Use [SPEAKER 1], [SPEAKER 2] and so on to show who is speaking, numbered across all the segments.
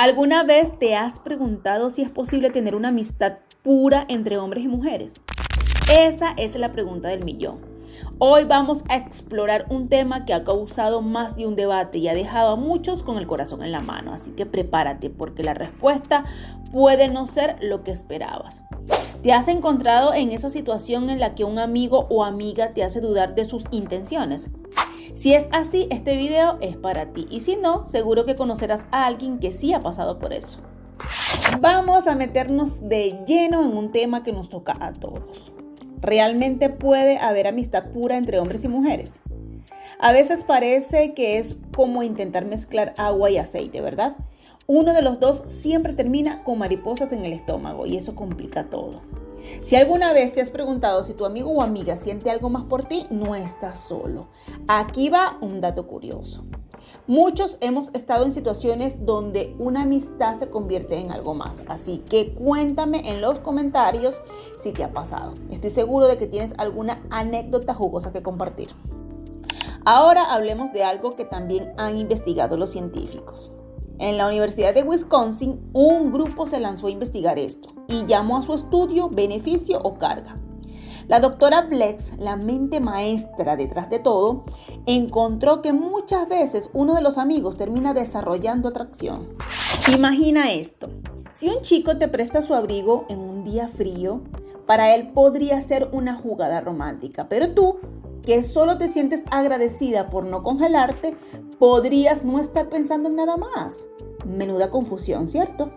[SPEAKER 1] ¿Alguna vez te has preguntado si es posible tener una amistad pura entre hombres y mujeres? Esa es la pregunta del millón. Hoy vamos a explorar un tema que ha causado más de un debate y ha dejado a muchos con el corazón en la mano. Así que prepárate porque la respuesta puede no ser lo que esperabas. ¿Te has encontrado en esa situación en la que un amigo o amiga te hace dudar de sus intenciones? Si es así, este video es para ti y si no, seguro que conocerás a alguien que sí ha pasado por eso. Vamos a meternos de lleno en un tema que nos toca a todos. ¿Realmente puede haber amistad pura entre hombres y mujeres? A veces parece que es como intentar mezclar agua y aceite, ¿verdad? Uno de los dos siempre termina con mariposas en el estómago y eso complica todo. Si alguna vez te has preguntado si tu amigo o amiga siente algo más por ti, no estás solo. Aquí va un dato curioso. Muchos hemos estado en situaciones donde una amistad se convierte en algo más. Así que cuéntame en los comentarios si te ha pasado. Estoy seguro de que tienes alguna anécdota jugosa que compartir. Ahora hablemos de algo que también han investigado los científicos. En la Universidad de Wisconsin, un grupo se lanzó a investigar esto y llamó a su estudio beneficio o carga. La doctora Blex, la mente maestra detrás de todo, encontró que muchas veces uno de los amigos termina desarrollando atracción. Imagina esto, si un chico te presta su abrigo en un día frío, para él podría ser una jugada romántica, pero tú, que solo te sientes agradecida por no congelarte, podrías no estar pensando en nada más. Menuda confusión, ¿cierto?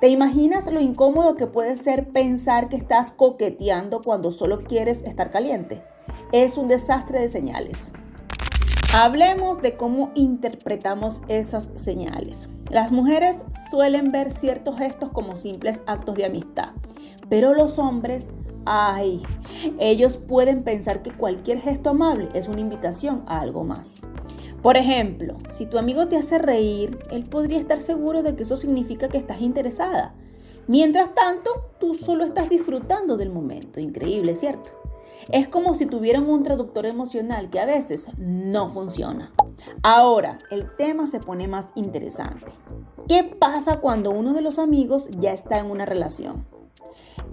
[SPEAKER 1] ¿Te imaginas lo incómodo que puede ser pensar que estás coqueteando cuando solo quieres estar caliente? Es un desastre de señales. Hablemos de cómo interpretamos esas señales. Las mujeres suelen ver ciertos gestos como simples actos de amistad, pero los hombres, ellos pueden pensar que cualquier gesto amable es una invitación a algo más. Por ejemplo, si tu amigo te hace reír, él podría estar seguro de que eso significa que estás interesada. Mientras tanto, tú solo estás disfrutando del momento. Increíble, ¿cierto? Es como si tuvieran un traductor emocional que a veces no funciona. Ahora, el tema se pone más interesante. ¿Qué pasa cuando uno de los amigos ya está en una relación?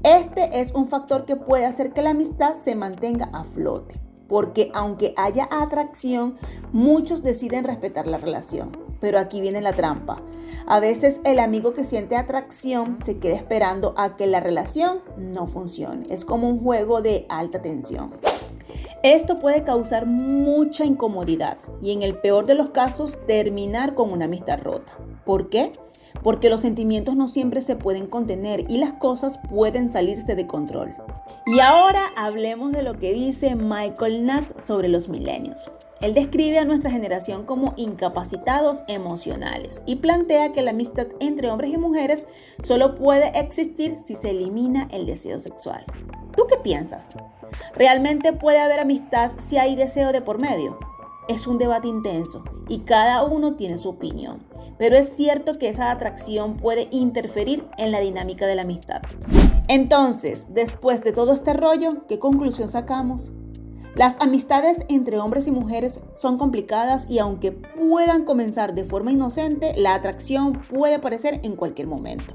[SPEAKER 1] Este es un factor que puede hacer que la amistad se mantenga a flote, porque aunque haya atracción, muchos deciden respetar la relación. Pero aquí viene la trampa. A veces el amigo que siente atracción se queda esperando a que la relación no funcione. Es como un juego de alta tensión. Esto puede causar mucha incomodidad y en el peor de los casos terminar con una amistad rota. ¿Por qué? Porque los sentimientos no siempre se pueden contener y las cosas pueden salirse de control. Y ahora hablemos de lo que dice Michael Knapp sobre los millennials. Él describe a nuestra generación como incapacitados emocionales y plantea que la amistad entre hombres y mujeres solo puede existir si se elimina el deseo sexual. ¿Tú qué piensas? ¿Realmente puede haber amistad si hay deseo de por medio? Es un debate intenso y cada uno tiene su opinión, pero es cierto que esa atracción puede interferir en la dinámica de la amistad. Entonces, después de todo este rollo, ¿qué conclusión sacamos? Las amistades entre hombres y mujeres son complicadas y aunque puedan comenzar de forma inocente, la atracción puede aparecer en cualquier momento.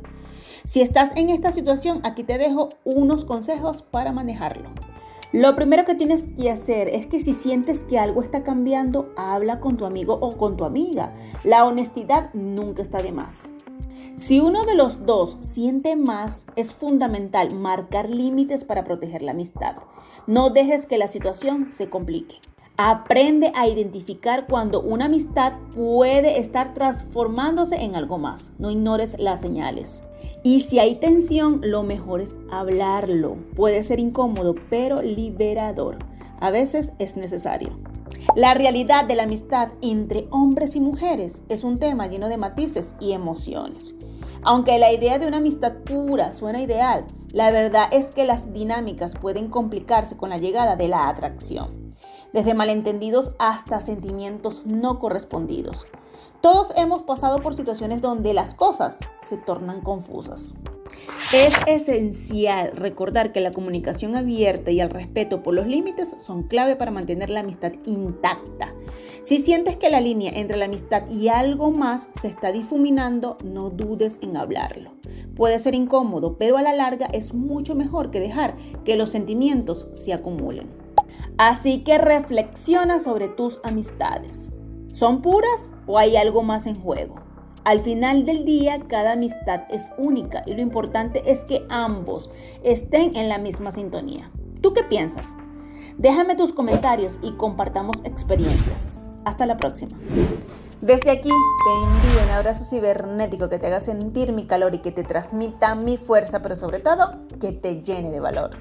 [SPEAKER 1] Si estás en esta situación, aquí te dejo unos consejos para manejarlo. Lo primero que tienes que hacer es que si sientes que algo está cambiando, habla con tu amigo o con tu amiga. La honestidad nunca está de más. Si uno de los dos siente más, es fundamental marcar límites para proteger la amistad. No dejes que la situación se complique. Aprende a identificar cuando una amistad puede estar transformándose en algo más. No ignores las señales. Y si hay tensión, lo mejor es hablarlo. Puede ser incómodo, pero liberador. A veces es necesario. La realidad de la amistad entre hombres y mujeres es un tema lleno de matices y emociones. Aunque la idea de una amistad pura suena ideal, la verdad es que las dinámicas pueden complicarse con la llegada de la atracción, desde malentendidos hasta sentimientos no correspondidos. Todos hemos pasado por situaciones donde las cosas se tornan confusas. Es esencial recordar que la comunicación abierta y el respeto por los límites son clave para mantener la amistad intacta. Si sientes que la línea entre la amistad y algo más se está difuminando, no dudes en hablarlo. Puede ser incómodo, pero a la larga es mucho mejor que dejar que los sentimientos se acumulen. Así que reflexiona sobre tus amistades. ¿Son puras o hay algo más en juego? Al final del día, cada amistad es única y lo importante es que ambos estén en la misma sintonía. ¿Tú qué piensas? Déjame tus comentarios y compartamos experiencias. Hasta la próxima. Desde aquí te envío un abrazo cibernético que te haga sentir mi calor y que te transmita mi fuerza, pero sobre todo que te llene de valor.